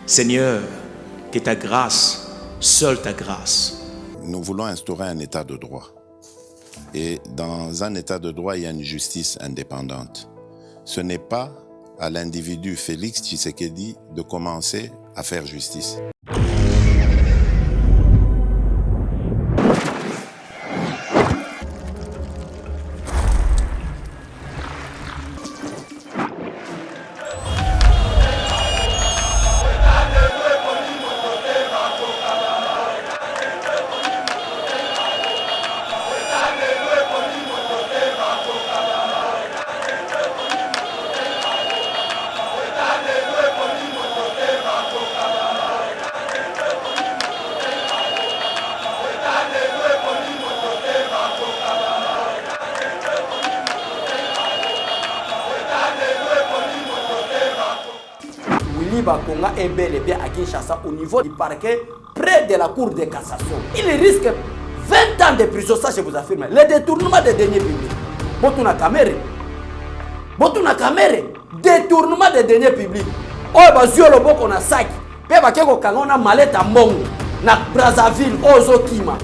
Seigneur, que ta grâce, seule ta grâce. Nous voulons instaurer un état de droit. Et dans un état de droit, il y a une justice indépendante. Ce n'est pas à l'individu Félix Tshisekedi de commencer à faire justice. Bakonga est bel et bien à Kinshasa au niveau du parquet près de la cour de cassation. Il risque 20 ans de prison, ça je vous affirme. Le détournement des deniers publics. Botuna Kamere. Détournement des deniers publics. Oh, bazio le boko na saki. Pe bakeko kangona maleta mbongo. Na Brazzaville, Ozokima.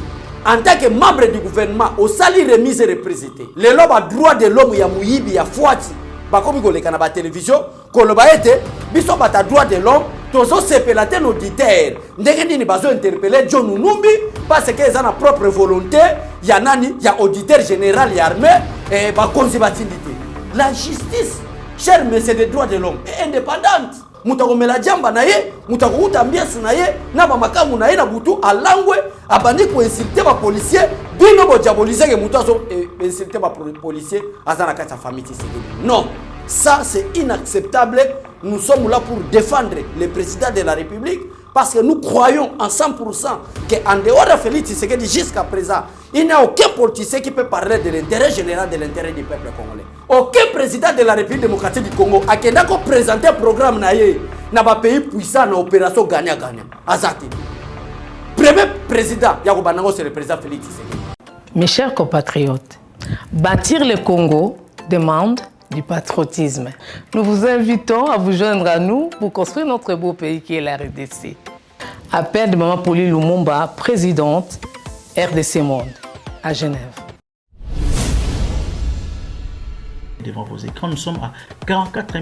En tant que membre du gouvernement, au sali remise et représenté. Le loba droit de l'homme ya muyibi ya fuati. Bakomi koleka na ba télévision, koloba ete biso bata droit de l'homme, tozo sepelate nos auditeurs. Ndenge nini bazo interpeller John Numbi parce que ils ont leur propre volonté, ya nani, ya auditeur général ya armée et ba konzi batindité. La justice, cher monsieur des droits de l'homme, est indépendante. Mutako mela jamba na ye, mutako uta mbiasi na ye, na ba makamu na ye na butu alangwe, abandi ko insulter ba policier, bino bo diaboliser que mutazo insulter ba policier azana kata famille Tshisekedi. Non, ça c'est inacceptable. Nous sommes là pour défendre le président de la République parce que nous croyons en 100% qu'en dehors de Félix Tshisekedi jusqu'à présent, il n'y a aucun politicien qui peut parler de l'intérêt général, de l'intérêt du peuple congolais. Aucun président de la République démocratique du Congo a présenté un programme dans un pays puissant dans l'opération gagnant-gagnant. Azati. Premier président, c'est le président Félix Tshisekedi. Mes chers compatriotes, bâtir le Congo demande du patriotisme. Nous vous invitons à vous joindre à nous pour construire notre beau pays qui est la RDC. Appel de Maman Pauline Lumumba, présidente RDC Monde, à Genève. Devant vos écrans, nous sommes à 44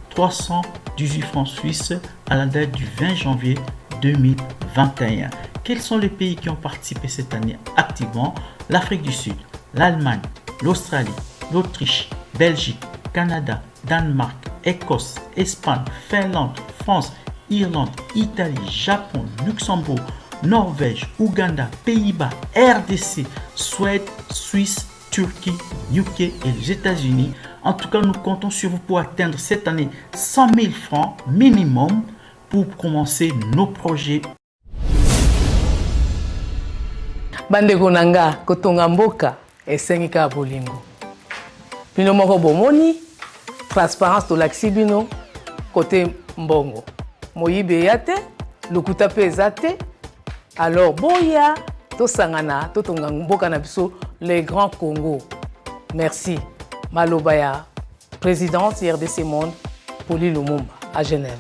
318 francs suisses à la date du 20 janvier 2021. Quels sont les pays qui ont participé cette année activement? L'Afrique du Sud, l'Allemagne, l'Australie, l'Autriche, Belgique, Canada, Danemark, Écosse, Espagne, Finlande, France, Irlande, Italie, Japon, Luxembourg, Norvège, Ouganda, Pays-Bas, RDC, Suède, Suisse, Turquie, UK et les États-Unis. En tout cas, nous comptons sur vous pour atteindre cette année 100 000 francs minimum pour commencer nos projets. Bandeko nanga kotonga mboka esengika bolingo. Bino moko bomoni transparence to laxi bino côté mbongo. Moyibe yate, lokuta pe ezate. Alors boya to sangana to tonga mboka na biso les grands Congo. Merci. Malobaya, présidente RDC Monde, Pauline Lumumba à Genève.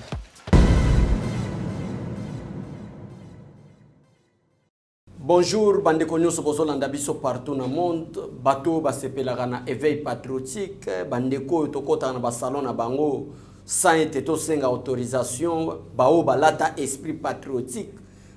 Bonjour, bandeko nyonso bozolanda biso partout dans le monde. Bato basepelaka na éveil patriotique, bandeko tokota na ba salon na bango sans être tosenga autorisation, bao balata esprit patriotique,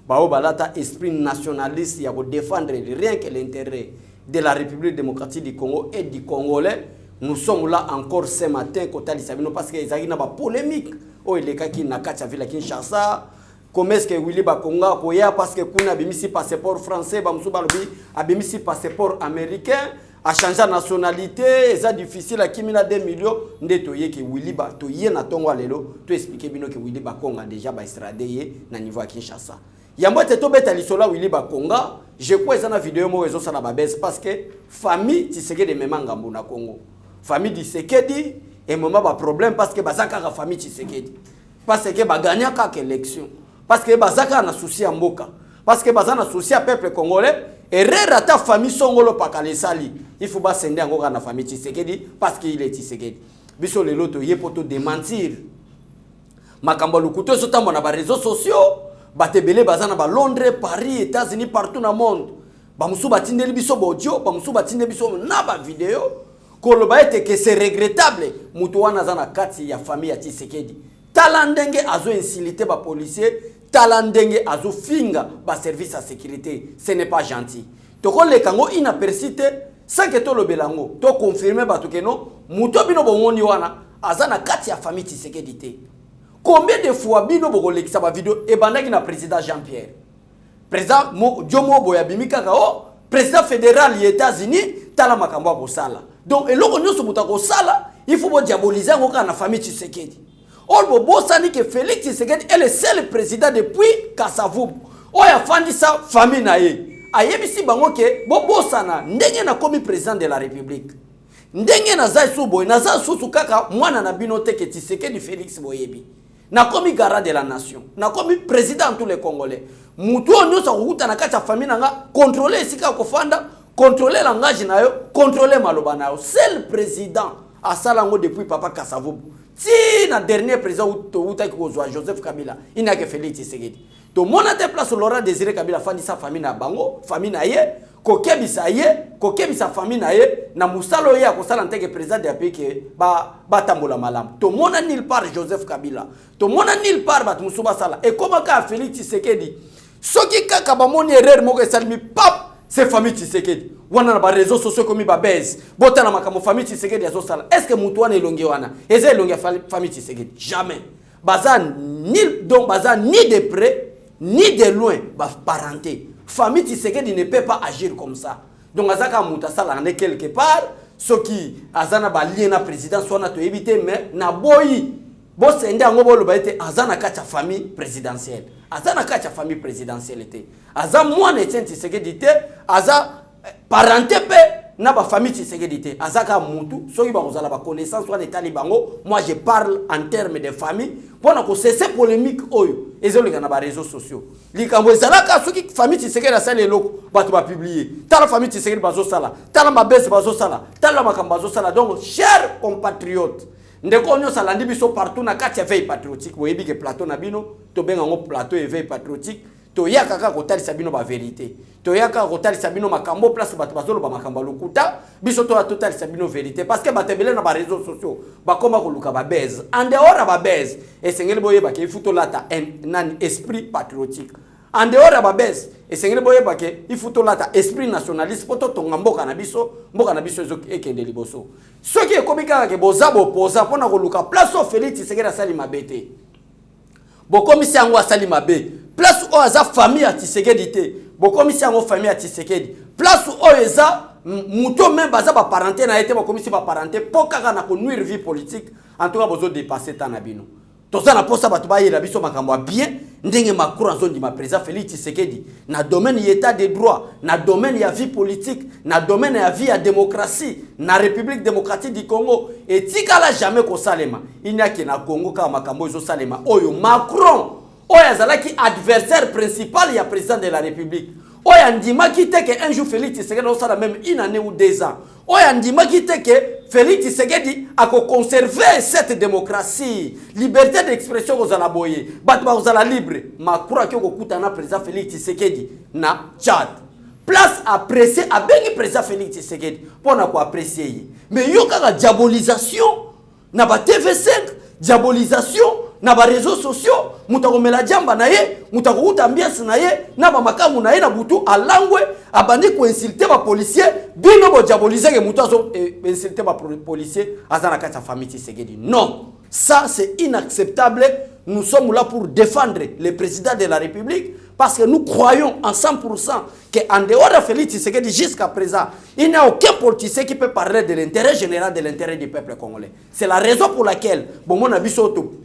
bao balata esprit nationaliste ya ko défendre rien que l'intérêt de la République démocratique du Congo et du Congolais. Nous sommes là encore ce matin kotali sabino parce que ezaki na ba polémique o elekaki na kacha vila Kinshasa. Comment est-ce que Willy Bakonga koya parce que kuna bimisi passeport français bamusu balobi abimisi passeport américain a changé de nationalité c'est difficile à kimina 2 millions ndeto yeki Willy Ba to ye na tongo lelo to expliquer bino que Willy Bakonga déjà ba extradé na niveau à Kinshasa. Yambote to beta lisola Willy Bakonga, je crois ça na vidéo mo rezo sana ba baisse parce que famille Tshisekedi de Memangambo na Congo. Famille Tshisekedi et moment ba problème parce que bazaka ka famille Tshisekedi. Parce que ba gagner ka élection. Parce que bazaka na souci à mboka, parce que bazana na souci à peuple congolais et rata famille songolo pakale sali il faut pas sender encore na famille Tshisekedi parce qu'il est Tshisekedi biso le loto ye poto démentir makambo lukuto so tambo na ba réseaux sociaux batebele bazana ba Londres, Paris, États-Unis, partout dans le monde. Ba musu batindeli biso audio, ba musu batindeli biso na ba vidéo. Koloba ete que c'est regrettable mutu wana zana kati ya famille ya Tshisekedi. Talandenge azo insilité ba policier, talandenge azo finga ba service à sécurité. Ce n'est pas gentil. Toko le kango inapercité sans que to lobelango, to confirmer ba to que non, mutu bino bomoni wana azana kati ya famille Tshisekedi te. Combien de fois bino boko lekisa ba vidéo e bandaki na président Jean-Pierre. Président Diomo Boyabimi kaka o président fédéral des États-Unis tala makambo ya kosala. Donc eloko nyonso muta kosala, il faut diaboliser ngoka na famille Tshisekedi. Olbo bosani que Félix Tshisekedi est le seul président depuis Kasavubu. Oya fandi sa famille na ye. Ayebisi bango ke bo bosana ndenge na komi président de la République. Ndenge na zai subo na za susu kaka mwana na bino te ke Tshisekedi Félix Boyebi. Na komi garant de la nation, na komi président tous les Congolais. Mutu onyosa kukuta na kati ya famille nanga contrôler esika kofanda, contrôler langage na yo, contrôler maloba na yo. C'est le président a salango depuis papa Kasavubu. Si na dernier président uta ki kozwa Joseph Kabila, ina ke Félix Tshisekedi. To mona te place Laurent Désiré Kabila fandi sa famille na bango, famille na ye, kokebisa ye, kokebisa famille na ye, na musalo ye akosala nteke président de pays ke ba tambola malam. To mona nil part Joseph Kabila. To mona nil part bat musuba sala. Et comment ka Félix Tshisekedi soki kaka ba moni erreur moko esalmi pap c'est famille Tshisekedi. Wana na ba réseaux sociaux comme ba base. Bota na makamo famille Tshisekedi azo sala. Est-ce que mutu wana elongi wana? Eza elongi famille Tshisekedi? Jamais. Bazan ni de près ni de loin ba parenté. Famille Tshisekedi ne peut pas agir comme ça. Donc azaka muta sala ne quelque part soki azana ba liena président soit to éviter mais na boyi bo sende ngo lo ba ete azana kacha famille présidentielle. Azana kacha famille présidentielle te. Aza mwana Etienne Tshisekedi te, aza parenté pe na ba famille Tshisekedi te. Azaka mutu soki ba kozala ba connaissance soit l'état libango. Moi je parle en termes de famille pour na ko cesser polémique oyo. Ezolinga na ba réseaux sociaux. Likambo ezalaka soki famille Tshisekedi asala eloko bato ba publier. Tala famille Tshisekedi bazo sala, tala mabese bazo sala, tala makambo bazo sala. Donc chers compatriotes, ndeko nyo salandi biso partout na kati ya veille patriotique. Boyebi ke plateau na bino to benga ngo plateau et veille patriotique. To yaka kaka kotalisa bino ba vérité. To yaka kotalisa bino makambo place bato bazolo ba makambo lokuta. Biso to totalisa bino vérité parce que batebele na ba réseaux sociaux ba koma ko luka ba base. En dehors ba base esengeli boyeba ke ifuto lata nan esprit patriotique. En dehors ba base esengeli boyeba ke ifuto lata esprit nationaliste poto tonga mboka na biso ezo ekende liboso. Soki ekomika ke bozabo poza pona ko luka place au Félix Tshisekedi asali mabete. Bokomisi yango asali mabe. Place où aza famille à Tshisekedi te. Bokomisi yango famille à Tshisekedi. Place où eza muto même baza ba parenté na été bokomisi ba parenté pokaka na ko nuire vie politique. En tout cas bozo dépasser tanabino. Toza na posa batu ba yela biso makambo bien ndenge makuru nzondi ma président Félix Tshisekedi na domaine état de droit, na domaine ya vie politique, na domaine ya vie ya démocratie, na République démocratique du Congo et tikala jamais ko salema. Il n'y a que na Congo ka makambo zo salema. Oyo Macron oya zalaki adversaire principal ya président de la République. Oya ndima kite que un jour Félix Tshisekedi au sala même une année ou 2 ans. Oya ndima kite que Félix Tshisekedi a conserver cette démocratie, liberté d'expression aux alaboye, batba aux ala libre. Makura ki okuta na président Félix Tshisekedi na Tchad. Place à apprécier à bengi président Félix Tshisekedi pour na ko apprécier. Mais yo kaka diabolisation na ba TV5, diabolisation na ba réseaux sociaux, mutakomela jamba na ye, mutakuta ambiance na ye, na ba makamu na ye na butu alangwe, abandi ko insulter ba policier, bino bo diaboliser ke mutu azo insulter ba policier azana kata famille Tshisekedi. Non, ça c'est inacceptable. Nous sommes là pour défendre le président de la République parce que nous croyons en 100% qu'en dehors de Félix Tshisekedi jusqu'à présent, il n'y a aucun politicien qui peut parler de l'intérêt général, de l'intérêt du peuple congolais. C'est la raison pour laquelle, bon, mon avis,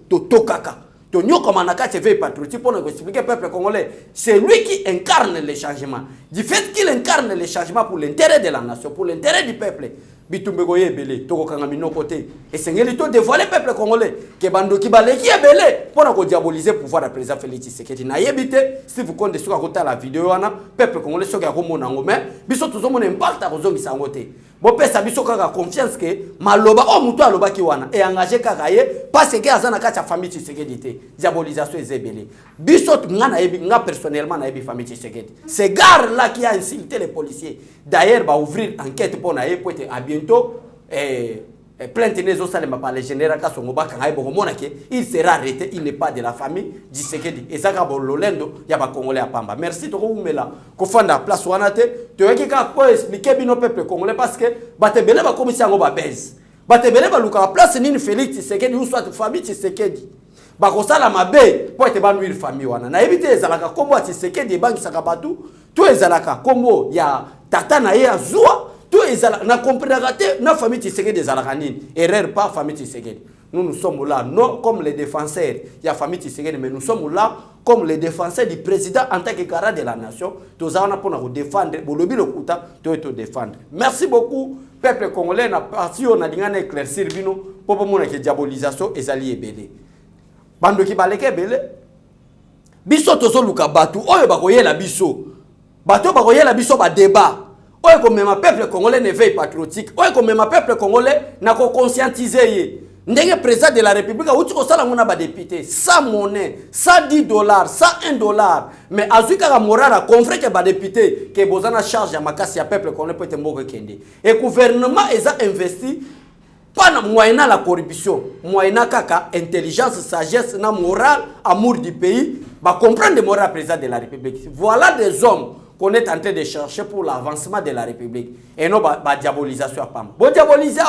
Tokaka, Tonio Komanaka se fait patriotique pour nous expliquer au peuple congolais. C'est lui qui incarne le changement. Du fait qu'il incarne le changement pour l'intérêt de la nation, pour l'intérêt du peuple, bitumbe ko yebele to ko kanga minoko te esengeli to dévoiler peuple congolais ke bandoki baleki ebele pona ko diaboliser pouvoir du président Félix Tshisekedi na yebite si vous comptez sur kota la vidéo wana peuple congolais soki akomona ngo mais biso tozomona impact akozongisa ngo te bo pesa biso kaka confiance ke maloba o mutu alobaki wana e engagé kaka ye parce que azana kati ya famille Tshisekedi te diabolisation ezebele biso ngana yebi nga personnellement na yebi famille Tshisekedi c'est gare là qui a insulté les policiers d'ailleurs va ouvrir enquête pour na ye pour être à bientôt plainte les autres par le général Kasongo Bakanga il sera arrêté, il n'est pas de la famille Tshisekedi et ça ka lolendo ya ba congolais à Pamba. Merci to ko umela ko fanda place wana te to yeki ka ko expliquer bino peuple congolais parce que batebele ba commission ngo ba base batebele ba luka place nini Félix Tshisekedi ou soit famille Tshisekedi ba ko sala mabe po ete ba nuire famille wana na ebite ezalaka kombo ya Tshisekedi bangi saka batu to ezalaka kombo ya tata na ye azua tout ezala na comprendre te na famille Tshisekedi ezalaka nini erreur pas famille Tshisekedi. Nous sommes là non comme les défenseurs il y a famille Tshisekedi mais nous sommes là comme les défenseurs du président en tant que garant de la nation tozana pour nous défendre bolobi le kuta to défendre. Merci beaucoup peuple congolais na parti on a dingana éclaircir bino pour mona que diabolisation ezali ebele bando ki baleke ebele biso tozo luka batu oyo bakoyela biso bato bakoyela biso ba débat. Oye comme même peuple congolais ne veille patriotique. Oye comme même peuple congolais n'a ko conscientiser. Ndenge président de la République a outi ko sala ngona ba député sans monnaie, $110, $101. Mais azuka ka moral a confrère que ba député que bozana charge ya makasi ya peuple congolais peut être mboko kende. Et gouvernement eza investi pas na moyena la corruption, moyena kaka intelligence, sagesse na morale, amour du pays, ba comprendre le moral président de la République. Voilà des hommes qu'on est en train de chercher pour l'avancement de la République. Et non, la diabolisation à PAM. Bon, diaboliser,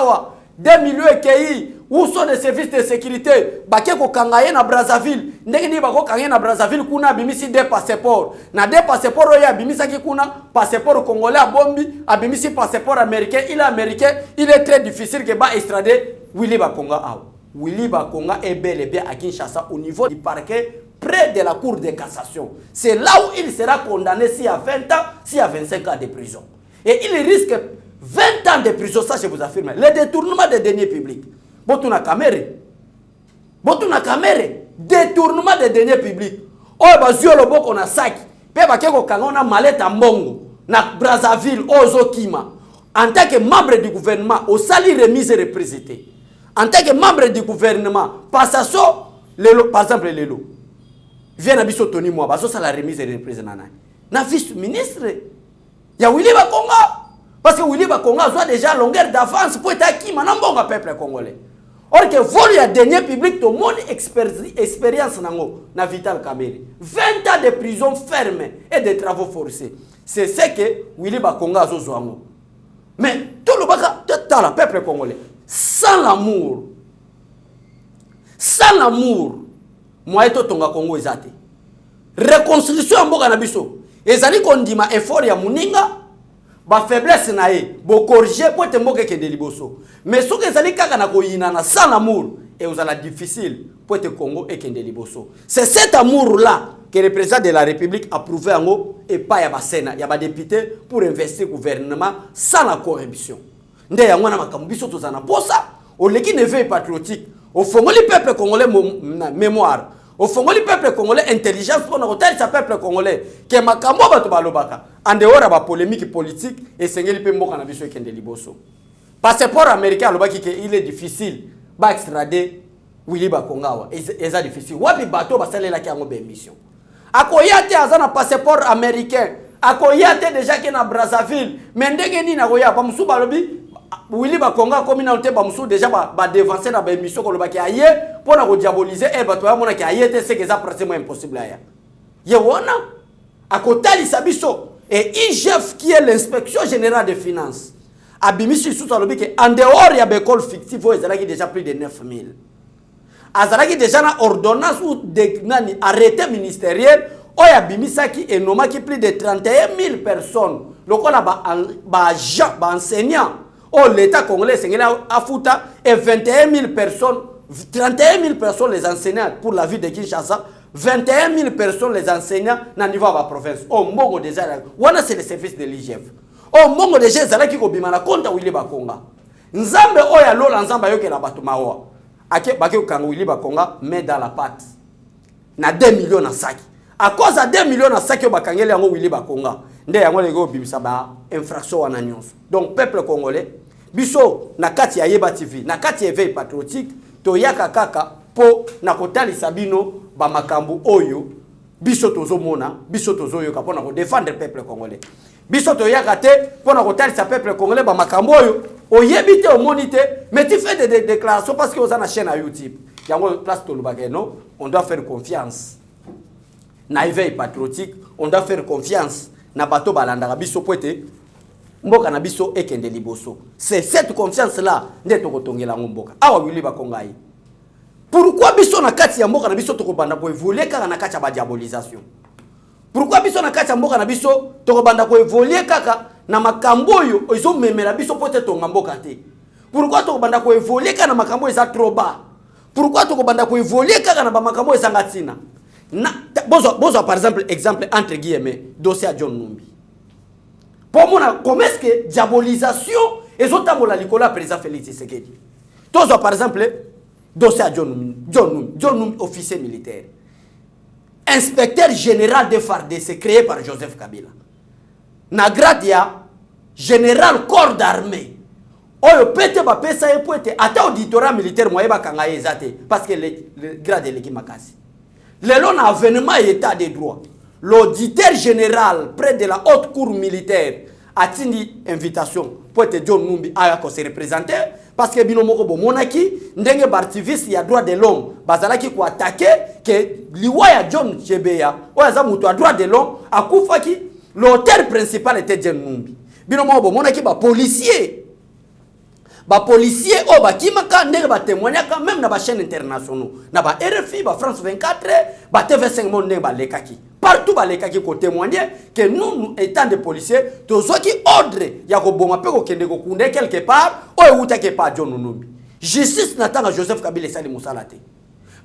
2 millions de pays, où sont les services de sécurité? Bakeko kangaye na Brazzaville. Ndenge bako kangaye na Brazzaville, kuna bimisi 2 passeports. Na 2 passeports, il y a bimisa ki kuna passeport congolais à Bombi, a bimisi passeport américain. Il est américain, il est très difficile que ba extrader Willy Bakonga. Willy Bakonga est bel et bien à Kinshasa au niveau du parquet près de la cour de cassation. C'est là où il sera condamné s'il y a 20 ans, s'il y a 25 ans de prison. Et il risque 20 ans de prison, ça je vous affirme. Le détournement des deniers publics. Botuna Kamere. Détournement des deniers publics. Oh, bazio le boko na saki. Pe bakeko kangona maleta mbongo. Na Brazzaville, Ozokima. En tant que membre du gouvernement, au sali remise et représenté. En tant que membre du gouvernement, passation, par exemple, les lots. Vient à biso Tony Mwaba, ça la remise et représentant. Na vice-ministre, il y a Willy Bakonga. Parce que Willy Bakonga a déjà longueur d'avance pour être acquis, maintenant bon peuple congolais. Or que vol ya dernier public, tout le monde expérience na Vital Kamerhe. 20 ans de prison ferme et de travaux forcés. C'est ce que Willy Bakonga a besoin. Mais tout le baka, tout le peuple congolais, sans l'amour, moi et tonga Congo ezate reconstruction mboka na biso ezali kondima effort ya muninga ba faiblesse na ye bo corriger pour te mboka ke de liboso mais soki ezali kaka na koyina na sans amour et osala difficile pour te Congo et kende liboso. C'est cet amour là que le président de la République a prouvé en haut et pas ya ba Sénat ya ba député pour investir gouvernement sans la corruption. Nde ya ngwana makambo biso tozana posa au leki ne veille patriotique. Au fond, le peuple congolais mémoire. Au fond, le peuple congolais intelligence pour nous ce peuple congolais qui est makambo bato balobaka. En dehors de la polémique politique et c'est ngeli pe mboka na biso ekende liboso. Passeport américain alobaki que il est difficile ba extrader Willy Bakonga et ça difficile. Wapi bato basalela ki yango be mission. Akoyate azana passeport américain. Akoyate déjà que na Brazzaville. Mais ndenge ni na koya ba musu balobi Willy Bakonga communauté bamusu déjà ba dévancer na ba émission ko lobaki aye pour na ko diaboliser et bato ya mona ki aye te c'est que ça pratiquement impossible aya. Ye wona akotali sabiso et IGF qui est l'inspection générale des finances. Abimisi sous alobi que en dehors ya école fictive ezalaki déjà plus de 9000. Azalaki déjà na ordonnance ou de nani arrêté ministériel oya bimisaki et nomaki plus de 31 000 personnes. Lokola ba enseignants. Oh, l'État congolais, c'est Afuta et 21 000 personnes, 31 000 personnes les enseignants pour la ville de Kinshasa, 21 000 personnes les enseignants dans le niveau de la province. Oh, Mongo déjà, c'est le service de l'IGF. Oh, Mongo déjà, c'est là qui a bimana compte Willy Bakonga. nzambe oya lola nzamba yoke la bato mawa ake bake kangwili bakonga met dans la pâte na 2 millions na saki à cause de 2 millions na saki bakangeli yango wili bakonga nde yango lego bimisa ba infraction wana nyonso donc peuple congolais biso na kati ya Yeba TV na kati ya éveil patriotique to yaka kaka po na kotalisa bino ba makambu oyo biso tozomona biso tozoyoka pona ko défendre peuple congolais biso to yaka te pona ko talisa peuple congolais ba makambu oyo oyebite omonite mais tu fais des déclarations parce que vous avez une chaîne à YouTube yango place to lubake non on doit faire confiance na éveil patriotique on doit faire confiance na bato balandaka biso poete mboka na biso ekende liboso c'est cette confiance là nde tokotongela mboka awa wili bakongai pourquoi biso na kati ya mboka na biso tokobanda ko évoluer kaka na kati ya ba diabolisation pourquoi biso na kati ya mboka na biso tokobanda ko évoluer kaka na makambo oyo izo memela biso pote tonga mboka te pourquoi tokobanda ko évoluer kaka na makambo eza trop bas pourquoi tokobanda ko évoluer kaka na ba makambo eza ngatina na bozo par exemple entre guillemets dossier à John Numbi pour moi comment est-ce que diabolisation ezotambola likola président Félix Tshisekedi tozo par exemple dossier à John Numbi officier militaire inspecteur général de FARDC créé par Joseph Kabila na grade ya général corps d'armée oyo pete ba pesa e poete ata auditorat militaire moyeba kanga ezate parce que le grade de l'équipe makasi lelo na avènement état de droit l'auditeur général près de la haute cour militaire a tindi invitation poete John Numbi a ko se représenter parce que bino moko bo monaki ndenge bartiviste ya droit de l'homme bazalaki ko attaquer que liwa ya John Chebeya oya mutu a droit de l'homme akufaki l'auteur principal était John Numbi bino moko bo monaki ba policier o bakimaka ndenge ba témoignaka même na ba chaîne internationaux na ba RFI ba France 24 ba TV5 monde ndenge ba lekaki partout ba lekaki ko témoigner que nous étant des policiers tozoki ordre ya ko boma pe ko kende ko kunde quelque part o euta ke pa John Numbi justice natanga Joseph Kabila sali musalate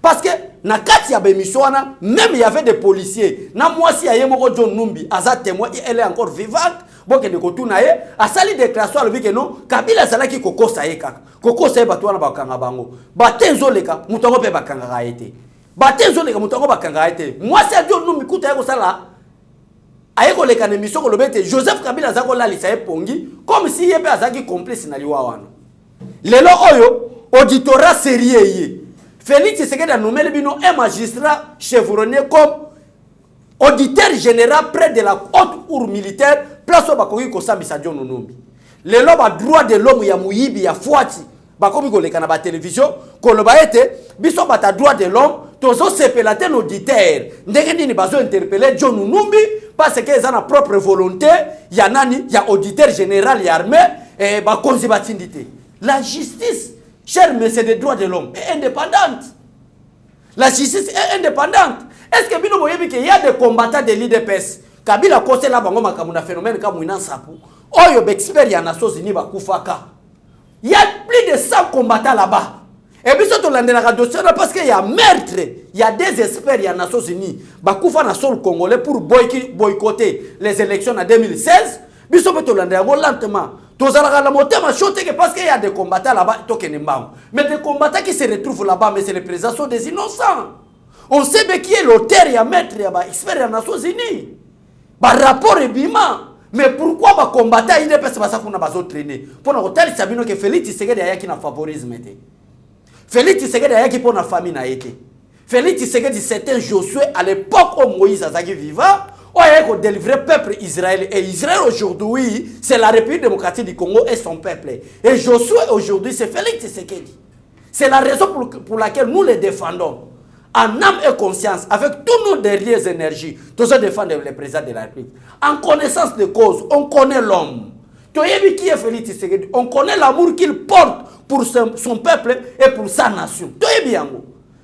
parce que na kati ya bémission wana même il y avait des policiers na mwasi ya yemoko John Numbi aza témoin elle est encore vivante boke de kotuna ye asali déclaration alobi ke non Kabila salaki kokosa ye kaka kokosa ye bato wana bakanga bango batenzo leka mutongo pe bakanga gaete batenzo leka mutongo bakanga gaete mwasi ya John Numbi kuta ye kosala ayeko leka na mission ko lobete Joseph Kabila zako la lisa ye pongi comme si ye pe azaki complice na liwa wana lelo oyo auditorat sérieux ye Félix Tshisekedi a nommé un magistrat chevronné comme auditeur général près de la haute cour militaire place au bakoki ko sambisa John Numbi lelo ba droit de l'homme ya muyibi ya fuati bakomi ko leka na ba télévision ko loba ete biso bata droit de l'homme tozo sepelate no auditeur ndenge nini bazo interpeller John Numbi parce que ils ont leur propre volonté ya nani ya auditeur général ya armée et ba konzi batindité la justice cher monsieur des droits de l'homme est indépendante la justice est indépendante. Est-ce que bino boyebi que il y a des combattants de l'IDPS Kabila kose la bango makamu na phénomène comme Winan Sapu oyo expert ya Nations Unies bakufaka il y a plus de 100 combattants là-bas et biso to landela dossier parce que il y a meurtre il y a des experts ya Nations Unies bakufa na sol congolais pour boycotter les élections en 2016 biso to landela lentement tozalaka la motema chote que parce qu'il y a des combattants là-bas tokene mbango mais des combattants qui se retrouvent là-bas mais c'est les présents des innocents. On sait bien qui est l'auteur et maître et expert des Nations Unies. Par rapport et bima. Mais pourquoi les combattants ils ne peuvent pas qu'on a besoin de traîner? Pour nous dire que Félix Tshisekedi a qui na favorisme été. Félix Tshisekedi a qui pour la famille na été. Félix Tshisekedi c'était Josué à l'époque où Moïse a vivant. On a délivré le peuple Israël. Et Israël aujourd'hui, c'est la République démocratique du Congo et son peuple. Et Josué aujourd'hui, c'est Félix Tshisekedi. C'est la raison pour laquelle nous les défendons. En âme et conscience, avec tous nos dernières énergies, tous ceux défendre le président de la République. En connaissance de cause, on connaît l'homme. Qui est Félix Tshisekedi? On connaît l'amour qu'il porte pour son peuple et pour sa nation.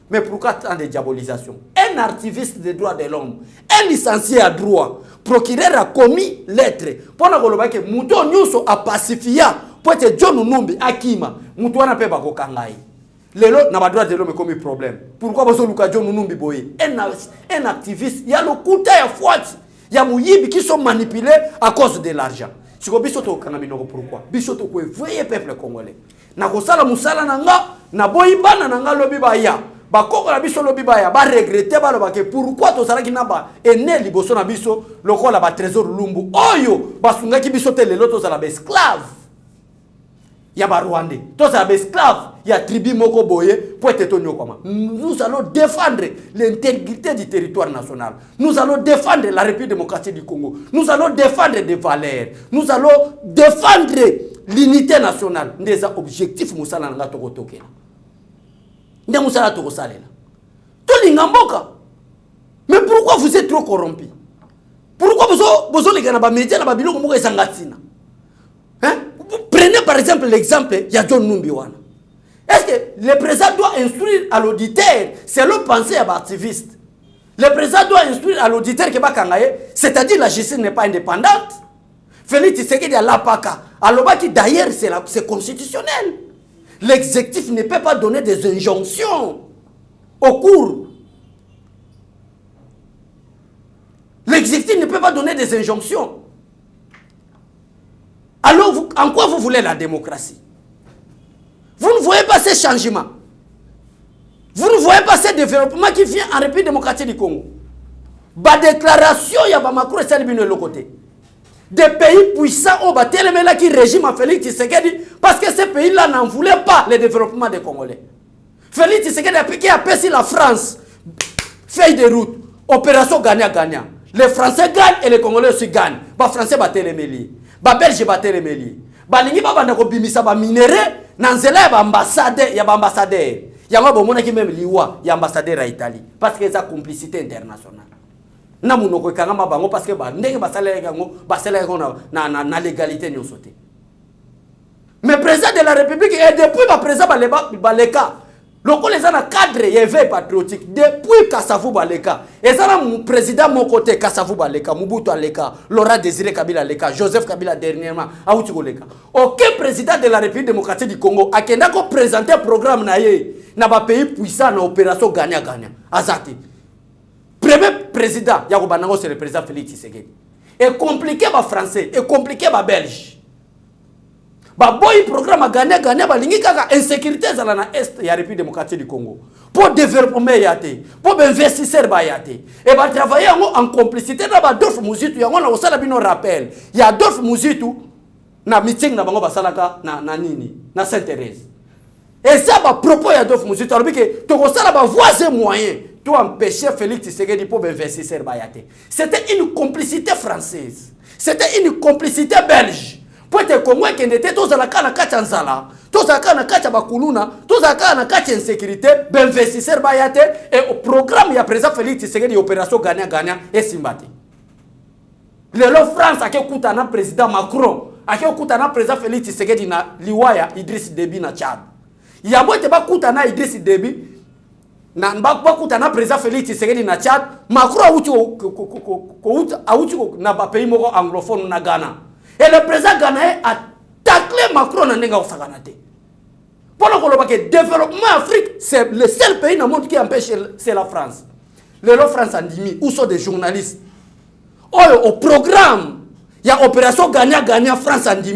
Mais pourquoi tant de diabolisation? Un activiste des droits de l'homme, un licencié à droit, procureur a commis lettre. Pour que Mouton Nyuso a pacifié, pour que John Numbi Akima, Mouton n'a pas de lelo na ba droit de l'homme comme problème. Pourquoi baso luka John Numbi boye? Un activiste, il y a le coup ya fuati, il y a muyibi qui sont manipulés à cause de l'argent. siko biso to kanga binoko pourquoi biso to ko voyer peuple congolais na ko sala musala nanga na boyibana nanga lobi ba ya ba koko na biso lobi ba ya ba regretter ba loba ke pourquoi to sala kinaba ene liboso na biso lokola ba trésor lumbu oyo basungaki biso te lelo to sala ba esclave ya ba Rwandais to sala ba esclave ya tribu moko boye pour être tonyo koma. Nous allons défendre l'intégrité du territoire national. Nous allons défendre la République démocratique du Congo. Nous allons défendre des valeurs. Nous allons défendre l'unité nationale. Des objectifs musala nga tokotokela. Nde musala tokosalela. To lingamboka. Mais pourquoi vous êtes trop corrompu? Pourquoi vous les gars na ba média na ba biloko moko esangatina? Hein? Prenez par exemple l'exemple ya John Numbiwana. Est-ce que le président doit instruire à l'auditeur, c'est le pensée à l'activiste. Le président doit instruire à l'auditeur que c'est-à-dire la justice n'est pas indépendante. Félix Tshisekedi à l'APACA. Alors d'ailleurs c'est constitutionnel. L'exécutif ne peut pas donner des injonctions au cours. L'exécutif ne peut pas donner des injonctions. Alors en quoi vous voulez la démocratie? Vous ne voyez pas ces changements. Vous ne voyez pas ces développements qui viennent en République démocratique du Congo. La déclaration, il y a Macron et Salibino de l'autre côté. Des pays puissants au Batelemela qui régiment à Félix Tshisekedi parce que ces pays-là n'en voulaient pas le développement des Congolais. Félix Tshisekedi a piqué à la France. Feuille de route. Opération gagnant-gagnant. Les Français gagnent et les Congolais aussi gagnent. Les Français battent les Méliers. Les Belges battent les Méliers. Les Belges battent les minéraux. Nanzela ya ambassadeur ya bomona ki même liwa ya ambassadeur à Italie parce que ça complicité internationale na munoko kanga bango parce que ba ndenge basala yango na légalité nyo sauté. Mais président de la République et depuis le président Baleka loko les ana cadre éveil patriotique depuis Kassavou Baleka et ça mon président mon côté Kassavou Baleka Mobutu Aleka Laurent Désiré Kabila Aleka Joseph Kabila dernièrement Aouti Koleka aucun président de la République démocratique du Congo a kenda ko présenter un programme na ba pays puissant na opération gagnant azati premier président ya ko banango c'est le président Félix Tshisekedi et compliqué ba français et compliqué ba belge ba boy programme gagnant ba lingi kaka insécurité za na est ya République démocratique du Congo pour développer yate pour investisseur ba yate et ba travailler en complicité na ba Adolphe Muzitu yango na osala bino rappel ya Adolphe Muzitu na meeting na bango basalaka na nini na Sainte-Thérèse et ça ba propos ya Adolphe Muzitu alors que to kosala ba voisin moyen to empêcher Félix Tshisekedi pour investisseur ba yate. C'était une complicité française, c'était une complicité belge. Pour te convaincre que n'était tous à la cana kachanzala, tous à la cana kachabakuluna, tous à la cana kachinsécurité, d'investisseurs bayate et au programme ya président Félix Tshisekedi opération gagnant et simbati. Le France a écouté na président Macron, a écouté na président Félix Tshisekedi na liwaya Idriss Déby na Tchad. Ya boite ba kuta na Idriss Déby na ba kuta na président Félix Tshisekedi na Tchad, Macron a outi na ba pays moko anglophone na Ghana. Et le président ghanéen a taclé Macron dans Nenga Osaganate. Pendant que le développement Afrique, c'est le seul pays dans le monde qui empêche, c'est la France. Le France a dit, où sont des journalistes? Au programme, il y a opération gagnant France a dit,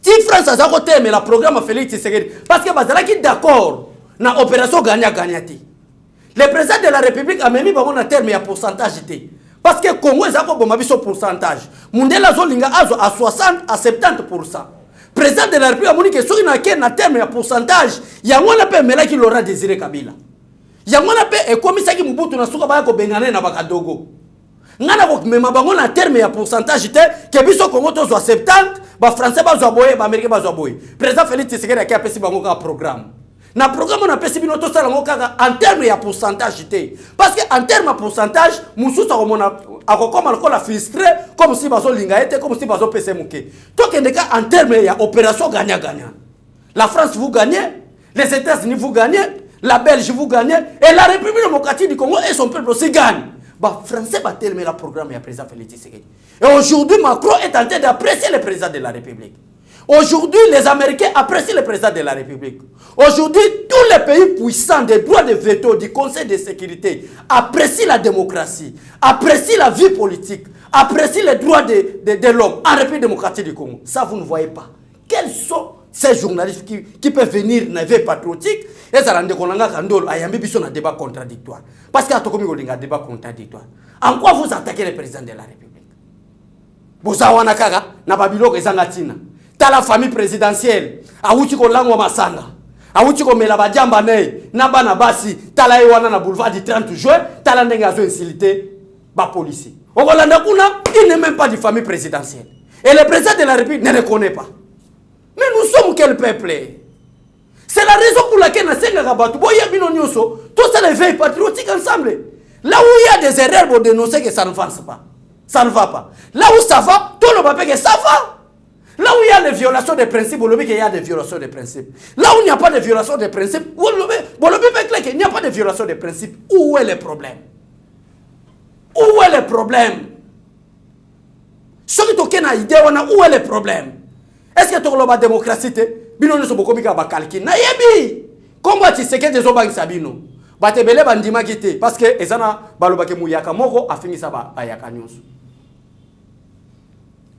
si France a côté mais le programme a Félix Tshisekedi parce que bazala qui d'accord na opération gagnant. Le président de la République a mis un terme et un pourcentage. Parce que le Congo est un pourcentage. Mundela Zolinga azo à 60 à 70%. Président de la République a dit que si on a un terme et un pourcentage, il y a un peu de qui Laurent Désiré Kabila. Il y a un peu de comme ça qui Mobutu na suka ba ko bengane na bakadogo. Ngana ko mema bango na terme et un pourcentage que biso Congo to 70, ba français ba zo boye, ba américain ba zo boye. Président Félix Tshisekedi a kapesi bango ka programme. Na programme on a pesi bino to sala ngo kaka en terme ya pourcentage té parce que en terme de pourcentage mususu ko mona akokoma ko la frustré comme si bazo linga été comme si bazo pese muke to kende ka en terme ya opération gagnant. La France vous gagnez, les États-Unis vous gagnez, la Belgique vous gagnez et la République démocratique du Congo et son peuple aussi gagnent. Bah français ba tellement la programme ya président Félix Tshisekedi. Et aujourd'hui Macron est en train d'apprécier le président de la République. Aujourd'hui, les Américains apprécient le président de la République. Aujourd'hui, tous les pays puissants des droits de veto du Conseil de sécurité apprécient la démocratie, apprécient la vie politique, apprécie les droits de l'homme en République démocratique du Congo. Ça, vous ne voyez pas. Quels sont ces journalistes qui peuvent venir dans l'éveil patriotique et ça rend compte qu'il y a un débat contradictoire. Parce qu'il y a un débat contradictoire. En quoi vous attaquez le président de la République? Vous avez la famille présidentielle, Masanga. Awuti ko mela badiamba nei na bana basi tala ewana na boulevard du 30 juin tala ndenga zo insulté ba policier. Okolanda kuna il n'est même pas de famille présidentielle. Et le président de la République ne le connaît pas. Mais nous sommes quel peuple? C'est la raison pour laquelle na senga kabatu boya bino nyoso tout ça les veille patriotique ensemble. Là où il y a des erreurs pour dénoncer que ça ne va pas. Ça ne va pas. Là où ça va, tout le monde que ça va. Là où il y a des violations des principes, vous qu'il y a des violations des principes. Là où il n'y a pas de violation des principes, vous il n'y a pas de violation des principes. Où est le problème? Où est le problème? Ce qui est une idée, où est le problème? Est-ce que tu as la démocratie? Bino ne sont pas comme ça, calcul. Naïbi! Comment tu sais que des gens sabino? Batebele bandima kité parce que ezana balobake muyaka moko a fini ça ba ayaka nyonso.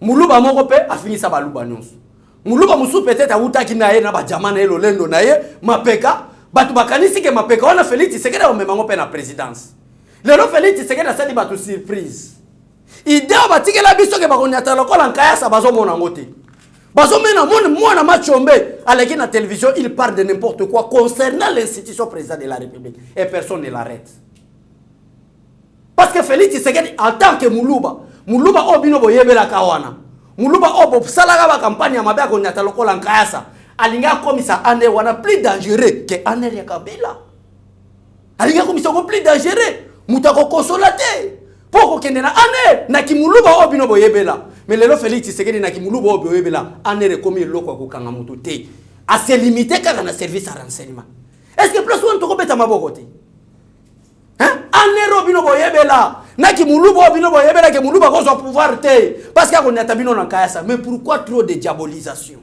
Muluba moko pe a fini ça baluba nyonso. Muluba musu peut-être a utaki na ye na ba jamana elo lendo na ye mapeka batu bakanisi ke mapeka ona Félix Tshisekedi o memango pe na présidence. Lelo Félix Tshisekedi a sali batu surprise. Idée batikela biso ke bakonyata lokola nkaya sa bazo mona ngote. Bazo mena mona machombe aleki na télévision il parle de n'importe quoi concernant l'institution président de la République et personne ne l'arrête. Parce que Félix Tshisekedi en tant que Muluba obino boyebela kawana. Muluba obo salaga ba campagne ya mabya ko nyata lokola nkayasa. Alinga komisa ane wana plus dangereux que ane ya Kabila. Alinga komisa ko plus dangereux. Mutako consolate. Poko kende na ane na kimuluba obino boyebela. Mais lelo Félix Tshisekedi na kimuluba boyebela ane rekomi loko ko kanga mutu te. A se limiter kaka na service à renseignement. Est-ce que plus on to ko beta maboko te? Hein? Ane robino boyebela. Na kimuluba obino boyebela ke muluba ko so pouvoir te. Parce que on atabino na kayasa. Mais pourquoi trop de diabolisation?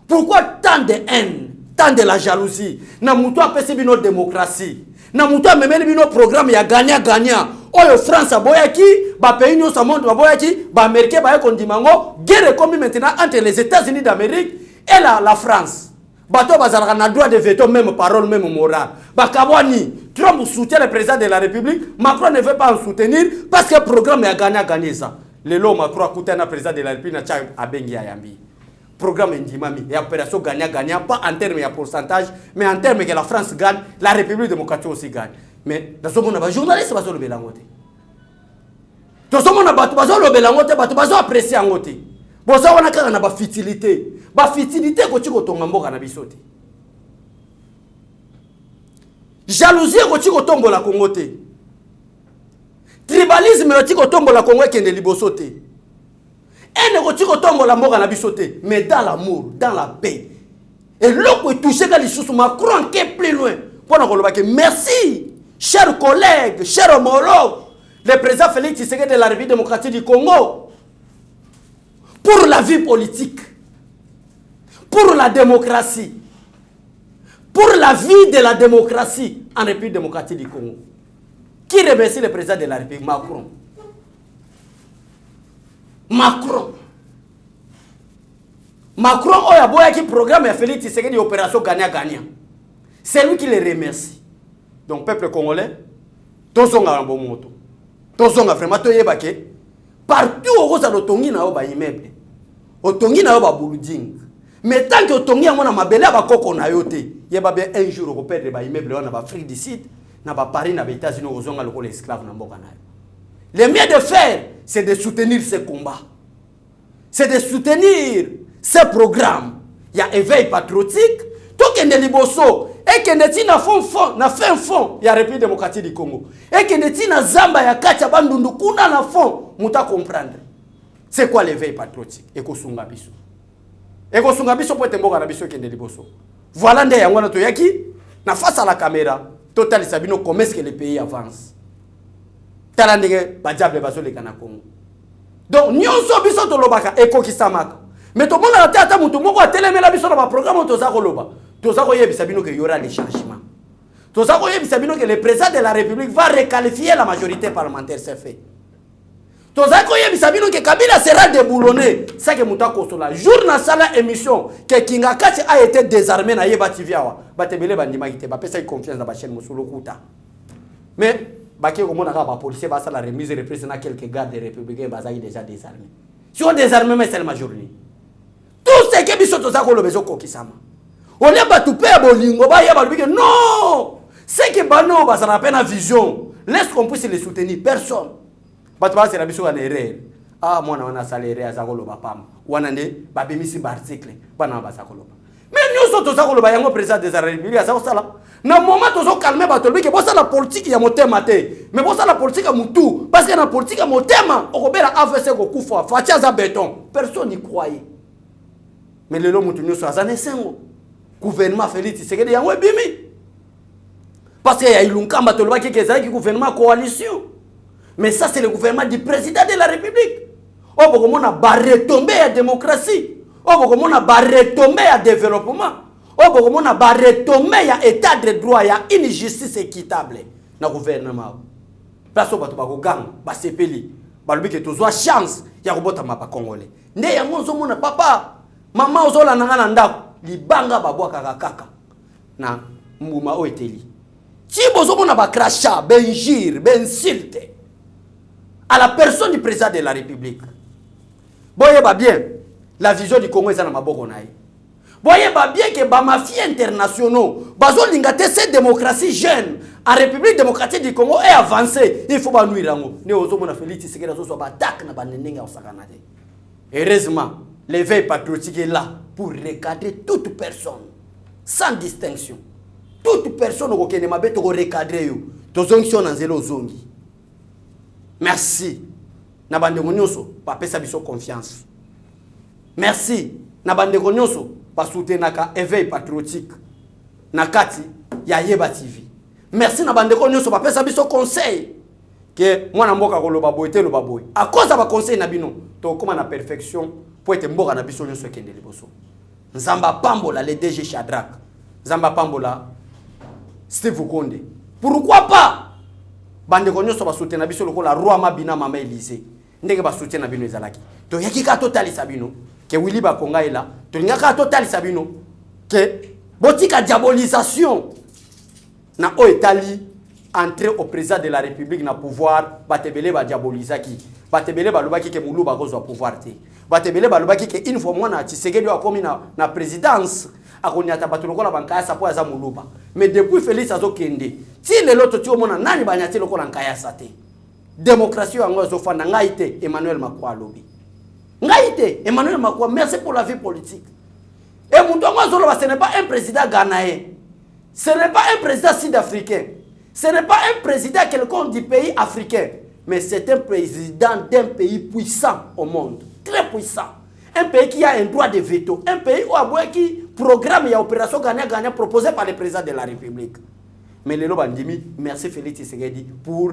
Pourquoi tant de haine, tant de la jalousie? Na mutu apesi bino démocratie. Na mutu amemeli bino programme ya gagnant. Oyo France boyaki, ba pays nyo sa monde boyaki, ba américain ba kondimango, guerre comme maintenant entre les États-Unis d'Amérique et la France. Bato bazalaka na droit de veto, même parole, même morale. Ba kabwani, Trump soutient le président de la République, Macron ne veut pas en soutenir parce que le programme ya gagnant ça. Le lo Macron a na président de la République na tcha abengi ya yambi. Programme indimami et opération gagnant pas en termes de pourcentage mais en termes que la France gagne, la République démocratique aussi gagne. Mais dans ce monde ba journaliste ba zo le belangote. Dans ce monde ba zo le belangote ba zo apprécier ngote. Bo za wana kaka na ba futilité. Ba futilité ko tiko tonga mboka na bisote. Jalousie ko tiko tombola Congo te. Tribalisme ko tiko tombola Congo kende liboso te. Et ne retire autant la mort à la bisoté, mais dans l'amour, dans la paix. Et l'autre peut toucher quand les choses Macron qui est plus loin. Merci, chers collègues, chers homologues, le président Félix Tshisekedi de la République démocratique du Congo, pour la vie politique, pour la démocratie, pour la vie de la démocratie en République démocratique du Congo. Qui remercie le président de la République? Macron oya boya qui programme a Félix Tshisekedi opération gagnant. C'est lui qui les remercie. Donc peuple congolais, tozonga na bomoto. Tozonga vraiment toyebake partout au rosa lotongi na ba immeuble. Otongi na ba building. Mais tant que otongi ya mona mabele ba koko na yote, yeba bien un jour ko perdre ba immeuble na ba Afrique du Sud, na ba Paris na ba États-Unis ozonga lokolo esclave na mboka na yo. Le mieux de faire, c'est de soutenir ce combat. C'est de soutenir ce programme. Il y a éveil patriotique. Tout qui est liboso. Et qui est na fond, il y a République démocratique du Congo. Et qui est na zamba ya kacha bandundu kuna na fond. Mouta comprendre. C'est quoi l'éveil patriotique? Eko sunga biso. Eko sunga biso po temboka na biso qui est liboso. Voilà nde yango na to yaki. Na face à la caméra. Total Sabino, comment est-ce que le pays avance? Donc, nous sommes tous les gens qui sont mais tout le monde a été à tout le monde a télémé la biso dans le programme de Zagoloba. Tout ça, il y aura des changements. Tout ça, que le président de la République va requalifier la majorité parlementaire, c'est fait. tozali koyebisa bino ke Kabila sera déboulonné ça que muta kosola jour na sala émission que Kinga Kati a été désarmé na Yeba TV awa batebele bandimaki te bapesa confiance na ba chaîne Mosolo Kuta mais baki komona ka ba policier ba sala remise représentant quelques gardes républicains bazaki déjà désarmés si on désarmé mais c'est la majorité tout ce que biso tozali kolobezo kokisama on est battu pe bolingo ba yeba lobike non c'est que bano bazala pe na vision laisse qu'on puisse les soutenir personne. Batba c'est la biso na erreur. Ah mwana wana salaire azakolo bapam. Wana nde babimisi ba article bana bazakolo. Mais nous autres tozakolo ba yango président des Républiques azakosala. Na moment tozo calmer batolbi ke bosa la politique ya motema te. Mais bosa la politique ya mutu parce que na politique ya motema okobela AVC ko kufa fatia za béton. Personne n'y croyait. Mais le lo mutu nyoso azane sengo. Gouvernement Félix Tshisekedi yango bimi. Parce qu'il y a Ilunkamba tolba ki kezaki gouvernement coalition. Mais ça, c'est le gouvernement du président de la République. Oh, beaucoup de ba retomber à la démocratie. Oh, beaucoup de ba retomber à développement. Oh, beaucoup de ba retomber à l'état de droit, à une justice équitable dans le gouvernement. Place où tu vas gang, ba sepeli, ba lubi que tu as chance, ya robota mapa congolais. Ne ya monzo mona papa, maman ozola nanga na ndako, libanga ba bwa kaka na mbuma o eteli. Si bozo mona ba crachat, benjir, bensilte. À la personne du président de la République. Voyez bien, la vision du Congo est dans ma bokonaï. Voyez bien que les mafias internationaux, cette démocratie jeune, en République démocratique du Congo est avancée. Il faut pas nous dire. Heureusement, l'éveil patriotique est là pour recadrer toute personne, sans distinction. Toute personne qui est recadrer. Merci. Na bandeko nyonso pa pesa biso confiance. Merci. Na bandeko nyonso pa soutenir ka éveil patriotique na kati ya Yeba TV. Merci na bandeko nyonso pa pesa biso conseil que mwana mboka koloba boy te loba boy. À cause ba conseil na bino to koma na perfection pour être mboka na biso nyonso ekende liboso. Nzamba pambola le DG Shadrack. Nzamba pambola Steve Konde. Pourquoi pas bande konyo so ba soutenir biso lokola roi mabina mama Élysée ndenge ba soutenir bino ezalaki to yaki ka totali sabino ke Willy Bakonga ela to ngaka totali sabino ke botika diabolisation na o etali entrer au président de la République na pouvoir batebele ba diabolisaki batebele ba lobaki ke mulu ba kozwa pouvoir te batebele ba lobaki ke une fois mwana Tshisekedi akomi na présidence akonyata bato lokola bankaya po aza muluba mais depuis Félix azokende ti lelo to ti omona nani banyati lokola nkaya sate démocratie yango azofanda ngai te Emmanuel Macron alobi ngai te Emmanuel Macron merci pour la vie politique et mutongo azoloba ce n'est pas un président ghanéen ce n'est pas un président sud-africain ce n'est pas un président quelconque du pays africain mais c'est un président d'un pays puissant au monde très puissant. Un pays qui a un droit de veto. Un pays où qui programme et opération gagnant-gagnant proposée par le président de la République. Mais le Lobandimi, merci Félix Tshisekedi pour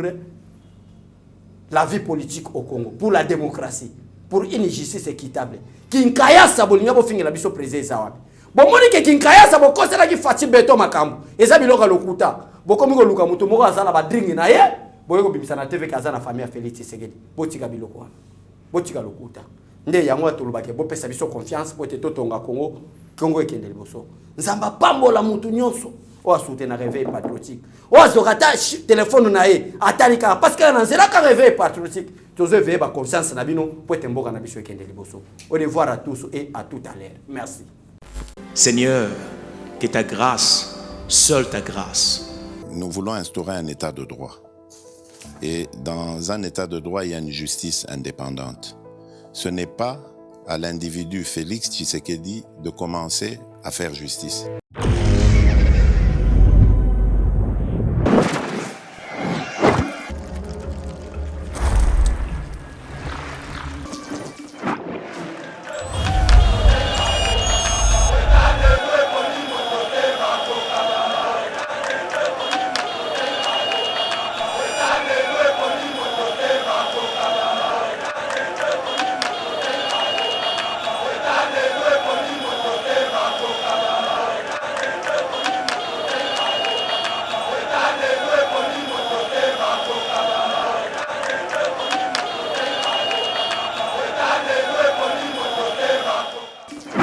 la vie politique au Congo, pour la démocratie, pour une justice équitable. Kinkaya sabolinga bo fingi la biso président zawabi. Bon moni ke kinkaya sabo kosela ki fati beto makambo. Eza biloka lokuta. Boko miko luka mutu moko azala ba dringi na ye. Boyeko bimisa na TV kaza na famille Félix Tshisekedi. Botika biloko wana. Botika lokuta. Nde yango atolobake bo pesa biso confiance po te totonga Congo ekende liboso. Nzamba pambola mutu nyonso o asute na réveil patriotique. O azokata téléphone na ye atalika parce que na nzela ka réveil patriotique. Tozo veiller ba conscience na bino po te mboka na biso ekende liboso. Au revoir à tous et à tout à l'heure. Merci. Seigneur, que ta grâce, seule ta grâce. Nous voulons instaurer un état de droit. Et dans un état de droit, il y a une justice indépendante. Ce n'est pas à l'individu Félix Tshisekedi de commencer à faire justice.